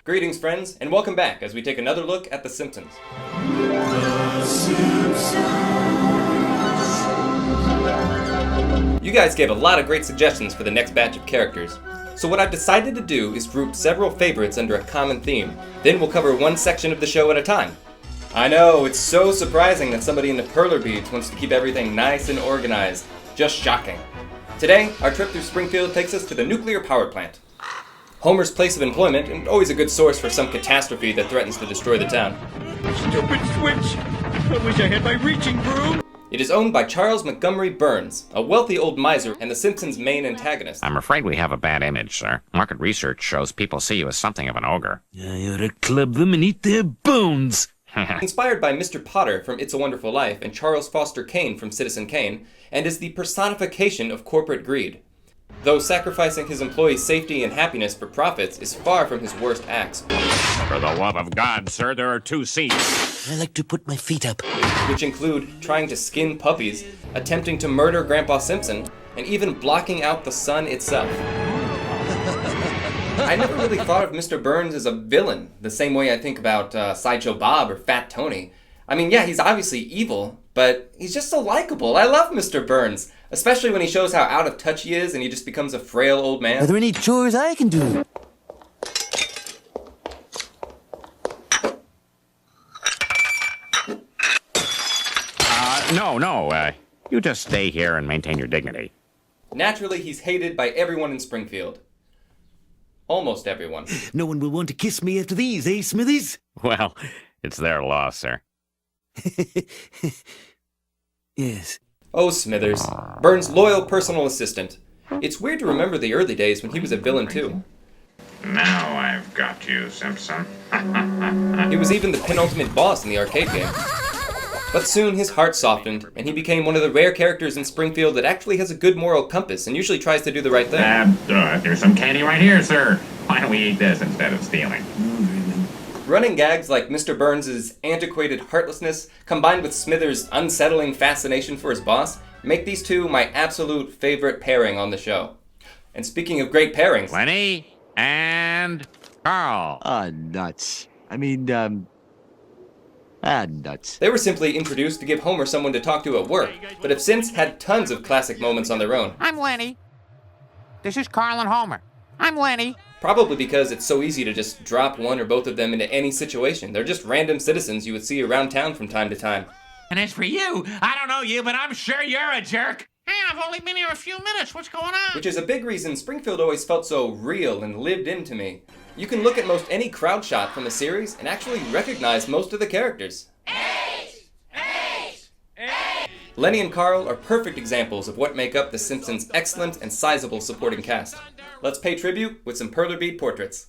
Greetings, friends, and welcome back as we take another look at The Simpsons. You guys gave a lot of great suggestions for the next batch of characters, so what I've decided to do is group several favorites under a common theme, then we'll cover one section of the show at a time. I know, it's so surprising that somebody into Perler beads wants to keep everything nice and organized. Just shocking. Today, our trip through Springfield takes us to the nuclear power plant. Homer's place of employment, and always a good source for some catastrophe that threatens to destroy the town. Stupid switch! I wish I had my reaching broom! It is owned by Charles Montgomery Burns, a wealthy old miser and The Simpsons' main antagonist. I'm afraid we have a bad image, sir. Market research shows people see you as something of an ogre. I ought to club them and eat their bones. Inspired by Mr. Potter from It's a Wonderful Life and Charles Foster Kane from Citizen Kane, and is the personification of corporate greed. Though sacrificing his employees' safety and happiness for profits is far from his worst acts. For the love of God, sir, there are 2 seats. I like to put my feet up. Which include trying to skin puppies, attempting to murder Grandpa Simpson, and even blocking out the sun itself. I never really thought of Mr. Burns as a villain, the same way I think about Sideshow Bob or Fat Tony. I mean, yeah, he's obviously evil, but he's just so likable. I love Mr. Burns, especially when he shows how out of touch he is and he just becomes a frail old man. Are there any chores I can do? No. You just stay here and maintain your dignity. Naturally, he's hated by everyone in Springfield. Almost everyone. No one will want to kiss me after these, eh, Smithers? Well, it's their loss, sir. Yes. Oh, Smithers, Burns' loyal personal assistant. It's weird to remember the early days when he was a villain too. Now I've got you, Simpson. He was even the penultimate boss in the arcade game. But soon his heart softened, and he became one of the rare characters in Springfield that actually has a good moral compass and usually tries to do the right thing. There's some candy right here, sir. Why don't we eat this instead of stealing? Running gags like Mr. Burns' antiquated heartlessness, combined with Smithers' unsettling fascination for his boss, make these two my absolute favorite pairing on the show. And speaking of great pairings... Lenny and Carl. Nuts. Nuts. They were simply introduced to give Homer someone to talk to at work, but have since had tons of classic moments on their own. I'm Lenny. This is Carl and Homer. I'm Lenny. Probably because it's so easy to just drop one or both of them into any situation. They're just random citizens you would see around town from time to time. And as for you, I don't know you, but I'm sure you're a jerk. Hey, I've only been here a few minutes. What's going on? Which is a big reason Springfield always felt so real and lived into me. You can look at most any crowd shot from the series and actually recognize most of the characters. Lenny and Carl are perfect examples of what make up The Simpsons' excellent and sizable supporting cast. Let's pay tribute with some Perler bead portraits.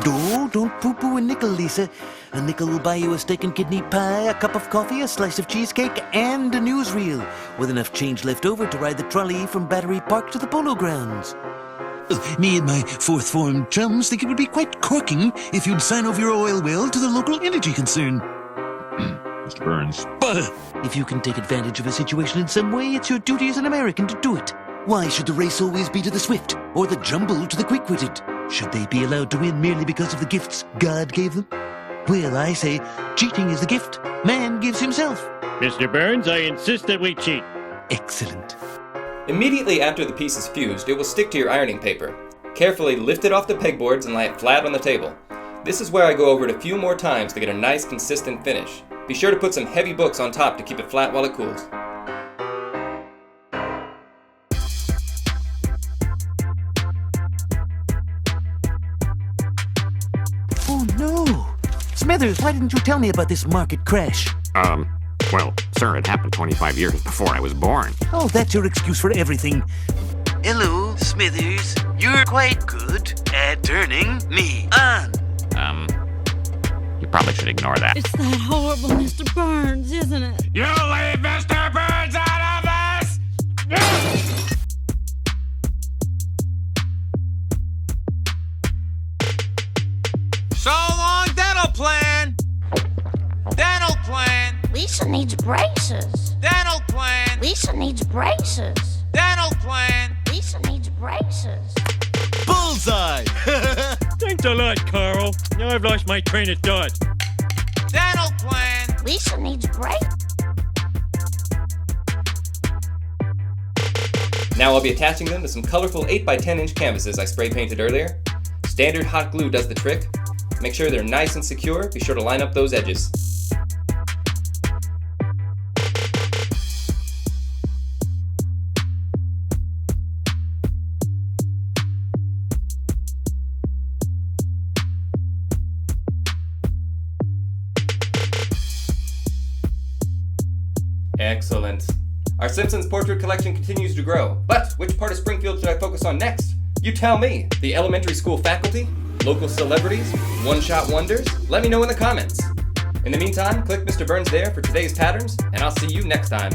Oh, don't poo-poo a nickel, Lisa. A nickel will buy you a steak and kidney pie, a cup of coffee, a slice of cheesecake, and a newsreel, with enough change left over to ride the trolley from Battery Park to the Polo Grounds. Me and my fourth form chums think it would be quite corking if you'd sign over your oil well to the local energy concern. Mr. Burns. If you can take advantage of a situation in some way, it's your duty as an American to do it. Why should the race always be to the swift, or the jumble to the quick-witted? Should they be allowed to win merely because of the gifts God gave them? Well, I say, cheating is the gift man gives himself. Mr. Burns, I insist that we cheat. Excellent. Immediately after the piece is fused, it will stick to your ironing paper. Carefully lift it off the pegboards and lay it flat on the table. This is where I go over it a few more times to get a nice consistent finish. Be sure to put some heavy books on top to keep it flat while it cools. Oh no! Smithers, why didn't you tell me about this market crash? Well, sir, it happened 25 years before I was born. Oh, that's your excuse for everything. Hello, Smithers. You're quite good at turning me on. You probably should ignore that. It's that horrible Mr. Burns, isn't it? You leave Mr. Burns out of this! So long, dental plan! Dental plan! Lisa needs braces. Dental plan! Lisa needs braces. Dental plan! Lisa needs braces. Bullseye! Thanks a lot, Carl. Now I've lost my train of thought. That'll plan. Lisa needs braces. Now I'll be attaching them to some colorful 8x10 inch canvases I spray painted earlier. Standard hot glue does the trick. Make sure they're nice and secure. Be sure to line up those edges. Excellent. Our Simpsons portrait collection continues to grow, but which part of Springfield should I focus on next? You tell me. The elementary school faculty? Local celebrities? One-shot wonders? Let me know in the comments. In the meantime, click Mr. Burns there for today's patterns, and I'll see you next time.